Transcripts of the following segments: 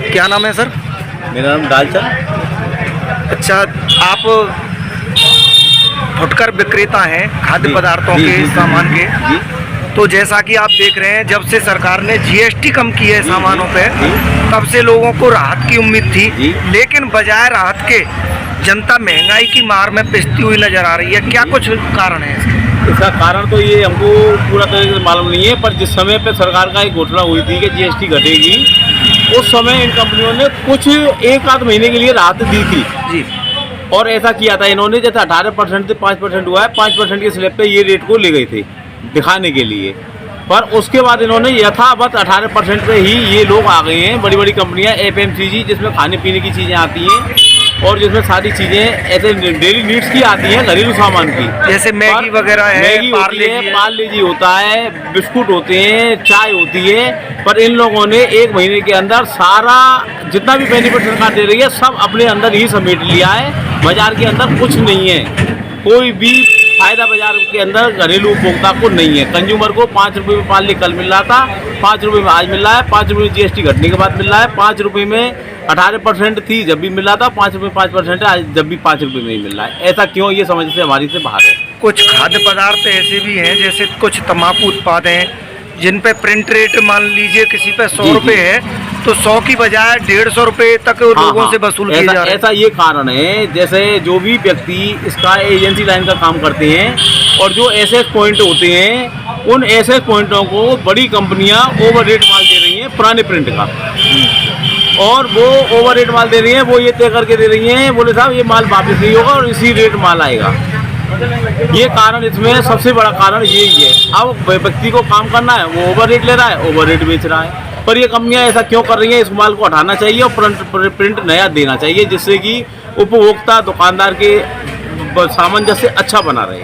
क्या नाम है सर? मेरा नाम दालचंद। अच्छा, आप फुटकर विक्रेता हैं खाद्य पदार्थों के सामान के। तो जैसा कि आप देख रहे हैं, जब से सरकार ने जीएसटी कम की है सामानों पे, तब से लोगों को राहत की उम्मीद थी, लेकिन बजाय राहत के जनता महंगाई की मार में पिसती हुई नजर आ रही है। क्या कुछ कारण है इसका? कारण तो ये हमको पूरा तरीके से मालूम नहीं है, पर जिस समय पे सरकार का एक घोषणा हुई थी कि जीएसटी घटेगी, उस समय इन कंपनियों ने कुछ 1 आध महीने के लिए राहत दी थी जी। और ऐसा किया था इन्होंने, जैसे 18% से 5% हुआ है, 5% के स्लैब पे ये रेट को ले गए थे दिखाने के लिए। पर उसके बाद इन्होंने यथावत 18% पे ही ये लोग आ गए हैं। बड़ी बड़ी कंपनियां एफएमसीजी, जिसमें खाने पीने की चीज़ें आती हैं और जिसमें सारी चीज़ें ऐसे डेली नीड्स की आती हैं, घरेलू सामान की, जैसे मैगी वगैरह है, मैगी होती है, पार्ले-जी होता है, बिस्कुट होते हैं, चाय होती है। पर इन लोगों ने 1 महीने के अंदर सारा जितना भी बेनिफिट सरकार दे रही है सब अपने अंदर ही समेट लिया है। बाजार के अंदर कुछ नहीं है, कोई भी फायदा बाजार के अंदर घरेलू उपभोक्ता को नहीं है। कंज्यूमर को 5 रुपये में पार्ले कल मिल रहा था, 5 रुपये में आज मिल रहा है, 5 रुपये में जीएसटी घटने के बाद मिल रहा है, 5 रुपये में 18% थी जब भी मिल रहा था, 5 रुपये 5% है, आज जब भी 5 रुपये में ही मिल रहा है। ऐसा क्यों? ये समझ से हमारी से बाहर है। कुछ खाद्य पदार्थ ऐसे भी हैं, जैसे कुछ तम्बाकू उत्पाद हैं जिन पे प्रिंट रेट मान लीजिए किसी पे 100 रुपये है, तो 100 की बजाय 150 रुपये तक लोगों से वसूल किया जा रहा है। ऐसा ये कारण है, जैसे जो भी व्यक्ति इसका एजेंसी लाइन का काम करते हैं और जो एसएस पॉइंट होते हैं, उन एसएस पॉइंटों को बड़ी कंपनियां ओवर रेट माल दे रही हैं पुराने प्रिंट का, और वो ओवर रेट माल दे रही हैं। वो ये तय करके दे रही हैं, बोले साहब ये माल वापस नहीं होगा और इसी रेट माल आएगा। ये कारण, इसमें सबसे बड़ा कारण यही है। अब व्यक्ति को काम करना है, वो ओवर रेट ले रहा है, ओवर रेट बेच रहा है। पर ये कंपनियां ऐसा क्यों कर रही हैं? इस माल को हटाना चाहिए और प्रिंट नया देना चाहिए, जिससे कि उपभोक्ता दुकानदार के सामंजस्य अच्छा बना रहे।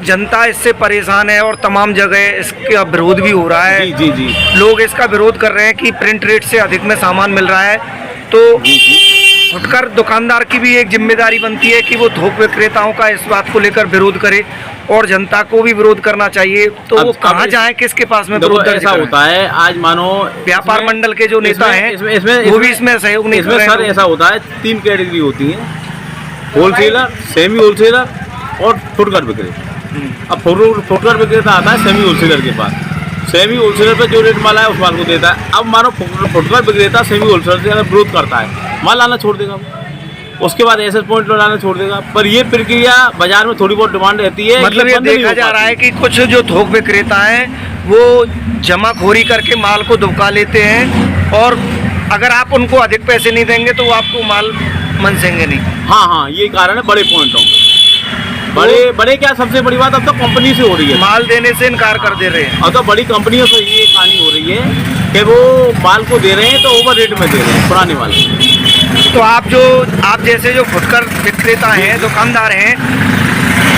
जनता इससे परेशान है और तमाम जगह इसका विरोध भी हो रहा है। जी जी जी। लोग इसका विरोध कर रहे हैं कि प्रिंट रेट से अधिक में सामान मिल रहा है। तो फुटकर दुकानदार की भी एक जिम्मेदारी बनती है कि वो थोक विक्रेताओं का इस बात को लेकर विरोध करे और जनता को भी विरोध करना चाहिए। तो वो कहाँ जाए, किसके पास में विरोध? ऐसा होता है, आज मानो व्यापार मंडल के जो नेता हैं वो भी इसमें सहयोग नहीं कर रहे हैं। सर ऐसा होता है, 3 कैटेगरी होती है, होलसेलर, सेमी होलसेलर और फुटकर विक्रेता। अब फुटकर विक्रेता आता है सेमी होलसेलर के पास, सेमी होलसेलर पे जो रेट माल है उस माल को देता है। अब मानो फुटकर विक्रेता सेमी होलसेलर से अगर विरोध करता है, माल लाना छोड़ देगा, उसके बाद एसएस पॉइंट लाना छोड़ देगा। पर ये प्रक्रिया बाजार में थोड़ी बहुत डिमांड रहती है। मतलब ये देखा जा रहा है कि कुछ जो थोक विक्रेता हैं वो जमाखोरी करके माल को दुबका लेते हैं, और अगर आप उनको अधिक पैसे नहीं देंगे तो वो आपको माल मनसेंगे नहीं। हाँ, ये कारण है बड़े पॉइंटों में। बड़े क्या, सबसे बड़ी बात अब तो कंपनी से हो रही है, माल देने से इनकार कर दे रहे हैं। अब तो बड़ी कंपनियों से ये कहानी हो रही है कि वो माल को दे रहे हैं तो ओवर रेट में दे रहे हैं पुराने माल। तो आप जैसे जो फुटकर विक्रेता हैं, दुकानदार हैं,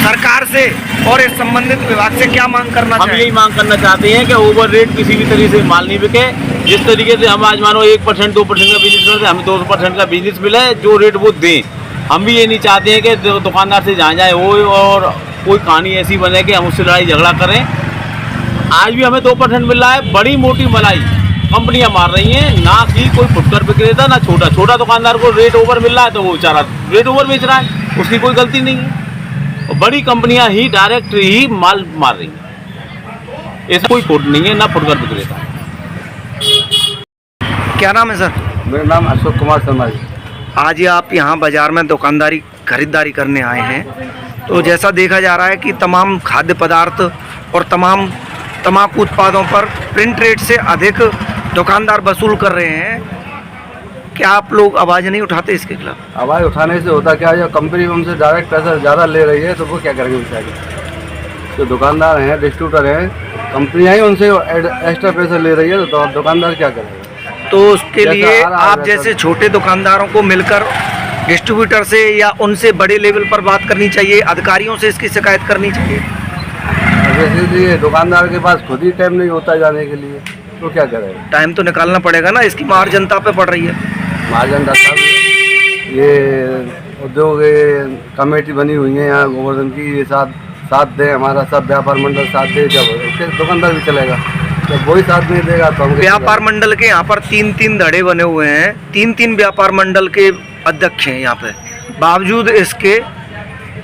सरकार से और इस संबंधित विभाग से क्या मांग करना चाहिए? हम यही मांग करना चाहते हैं कि ओवर रेट किसी भी तरीके से माल नहीं बिके। जिस तरीके से हम आज मानो 1% 2% का बिजनेस करते हैं, हमें 2% का बिजनेस मिले, जो रेट वो दें। हम भी ये नहीं चाहते हैं कि दुकानदार से जहाँ जाए वो और कोई कहानी ऐसी बने कि हम उससे लड़ाई झगड़ा करें। आज भी हमें 2% मिल रहा है, बड़ी मोटी मलाई कंपनियां मार रही हैं, ना कि कोई फुटकर विक्रेता, ना छोटा दुकानदार को रेट ओवर मिल रहा है तो वो बेचारा रेट ओवर बेच रहा है, उसकी कोई गलती नहीं है। और बड़ी कंपनियां ही डायरेक्ट ही माल मार रही हैं, ऐसा कोई खोट नहीं है, ना फुटकर विक्रेता। क्या नाम है सर? मेरा नाम अशोक कुमार शर्मा जी। आज आप यहाँ बाजार में दुकानदारी खरीदारी करने आए हैं, तो जैसा देखा जा रहा है कि तमाम खाद्य पदार्थ और तमाम तम्बाकू उत्पादों पर प्रिंट रेट से अधिक दुकानदार वसूल कर रहे हैं। क्या आप लोग आवाज़ नहीं उठाते इसके खिलाफ? आवाज़ उठाने से होता क्या है, जो कंपनी हमसे डायरेक्ट पैसा ज़्यादा ले रही है तो वो क्या करेंगे बेचारे? जो दुकानदार हैं, डिस्ट्रीब्यूटर हैं, कंपनियाँ ही उनसे एक्स्ट्रा पैसा ले रही है, तो दुकानदार क्या करेंगे? तो उसके लिए आप जैसे छोटे दुकानदारों को मिलकर डिस्ट्रीब्यूटर से या उनसे बड़े लेवल पर बात करनी चाहिए, अधिकारियों से इसकी शिकायत करनी चाहिए। जैसे दुकानदार के पास खुद ही टाइम नहीं होता जाने के लिए, तो क्या करेगा? टाइम तो निकालना पड़ेगा ना, इसकी मार जनता पे पड़ रही है। मार जनता ये उद्योग कमेटी बनी हुई है यहाँ गोवर्धन की, ये साथ दे, हमारा सब व्यापार मंडल साथ दे, जब दुकानदार भी चलेगा। जब वही साथ नहीं देगा तो हम कैसे व्यापार मंडल के यहाँ पर 3-3 धड़े बने हुए हैं, 3-3 व्यापार मंडल के अध्यक्ष हैं यहाँ पे। बावजूद इसके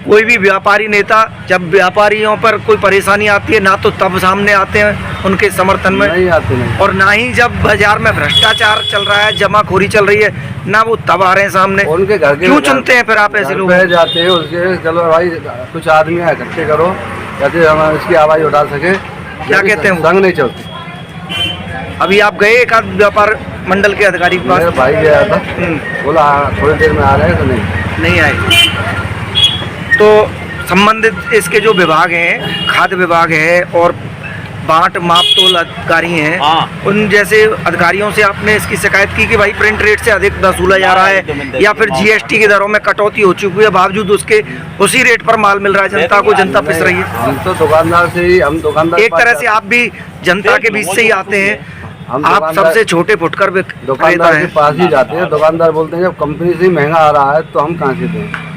कोई भी व्यापारी नेता जब व्यापारियों पर कोई परेशानी आती है ना तो तब सामने आते हैं उनके समर्थन में, नहीं आते नहीं। और ना ही जब बाजार में भ्रष्टाचार चल रहा है, जमाखोरी चल रही है, ना वो तब आ रहे हैं सामने। उनके घर के क्यों चुनते हैं फिर आप ऐसे लोग? पे जाते हैं उसके, चलो भाई कुछ आदमी इकट्ठे करो कहते हम इसकी आवाज़ उठा सके। क्या कहते हैं वो? संग नहीं चलती। अभी आप गए एक आध व्यापार मंडल के अधिकारी के मेरा पास? भाई गया था, बोला हाँ थोड़ी देर में आ रहे हैं, तो नहीं आए। तो संबंधित इसके जो विभाग हैं, खाद्य विभाग है और बाट माप तोल अधिकारी हैं, हाँ। उन जैसे अधिकारियों से आपने इसकी शिकायत की कि भाई प्रिंट रेट से अधिक वसूला जा रहा है या फिर जीएसटी की दरों में कटौती हो चुकी है, बावजूद उसके उसी रेट पर माल मिल रहा है जनता को, जनता पिस रही है। हम तो दुकानदार से ही, हम दुकानदार एक तरह से आप भी जनता के बीच से ही आते हैं, हम आप दुकानदार- सबसे छोटे फुटकर विक्रेता दुकानदार के हैं। पास ही जाते हैं। दुकानदार बोलते हैं जब कंपनी से ही महंगा आ रहा है तो हम कहाँ से दें,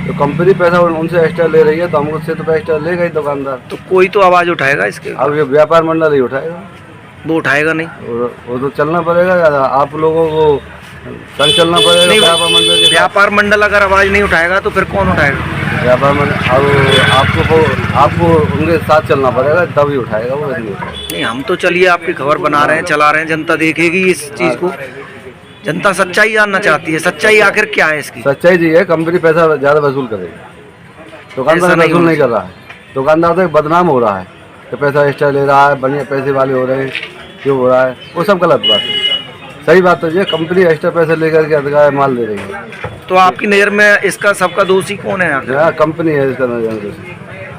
तो कंपनी पैसा उनसे एक्स्ट्रा ले रही है तो हम उससे तो एक्स्ट्रा लेगा ही दुकानदार। तो कोई तो आवाज उठाएगा इसके, अब ये व्यापार मंडल ही उठाएगा, वो उठाएगा नहीं। वो तो चलना पड़ेगा, आप लोगों को संग चलना पड़ेगा। नहीं, व्यापार मंडल के साथ। व्यापार मंडल अगर आवाज नहीं उठाएगा तो फिर कौन उठाएगा? व्यापार मंडल अब आपको उनके साथ चलना पड़ेगा तभी उठाएगा, वो नहीं उठाएगा। नहीं, हम तो चलिए आपकी खबर बना रहे हैं, चला रहे हैं, जनता देखेगी इस चीज को। जनता सच्चाई जानना चाहती है, सच्चाई आखिर क्या है इसकी? सच्चाई जी है, कंपनी पैसा ज़्यादा वसूल करेगी, दुकानदार ऐसा नहीं वसूल नहीं होना कर रहा है। दुकानदार तो एक बदनाम हो रहा है कि पैसा एक्स्ट्रा ले रहा है, बढ़िया पैसे वाले हो रहे हैं, क्यों हो रहा है, वो सब गलत बात है। सही बात तो ये कंपनी एक्स्ट्रा पैसे लेकर के अधिकार माल दे रही है। तो आपकी नज़र में इसका सबका दोषी कौन है आखिर? यहाँ कंपनी है इसका नजर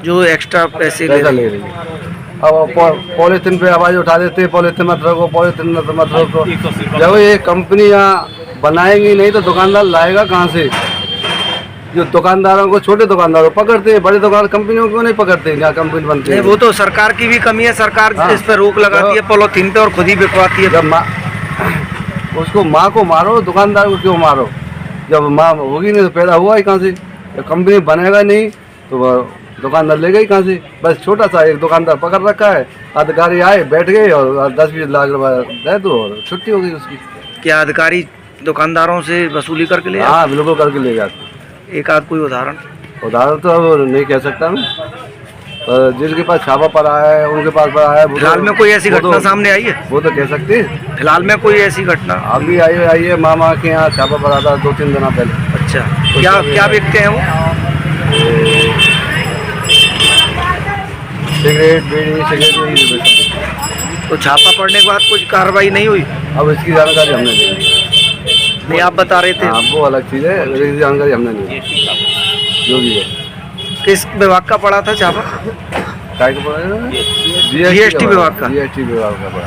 जो एक्स्ट्रा पैसे ले पैसा रही ले है? रही है। अब पॉलीथिन पे आवाज़ उठा देते हैं, पॉलीथिन मत रखो, पॉलीथिन मत रखो। जब ये कंपनियाँ बनाएंगी नहीं तो दुकानदार लाएगा कहाँ से? जो दुकानदारों को, छोटे दुकानदारों को पकड़ते हैं, बड़े दुकान कंपनियों को नहीं पकड़ते हैं जहाँ कंपनी बनती है। नहीं, वो तो सरकार की भी कमी है, सरकार हाँ। इस पर रोक लगाती है पॉलीथीन पे और खुद ही बिकवाती है। जब उसको माँ को मारो, दुकानदार को क्यों मारो? जब माँ होगी नहीं तो पैदा हुआ ही कहाँ से? जब कंपनी बनेगा नहीं तो दुकानदार लेगा ही कहाँ से? बस छोटा सा एक दुकानदार पकड़ रखा है, अधिकारी आए बैठ गए और 10-20 लाख रुपए दे दो और छुट्टी हो गई उसकी। क्या अधिकारी दुकानदारों से वसूली करके ले हाँ बिल्कुल करके ले जाते। एक आध कोई उदाहरण? उदाहरण तो अब नहीं कह सकता मैं, पर जिनके पास छापा पड़ा है उनके पास पड़ा है। फिलहाल में कोई ऐसी घटना सामने आई है? वो तो कह सकते हैं। फिलहाल में कोई ऐसी घटना? अभी आई है, मामा के यहाँ छापा पड़ा था 2-3 दिन पहले। अच्छा, क्या बेचते हैं वो? सिगरेट, बीड़ी, सिगरेट। तो छापा पड़ने के बाद कुछ कार्रवाई नहीं हुई? अब इसकी जानकारी हमने नहीं ली। नहीं, आप बता रहे थे। हाँ वो अलग चीज़ है, इसकी जानकारी हमने नहीं ली। जो भी है किस विभाग का पड़ा था छापा? काय का पड़ा है? GST विभाग का। GST विभाग का पड़ा।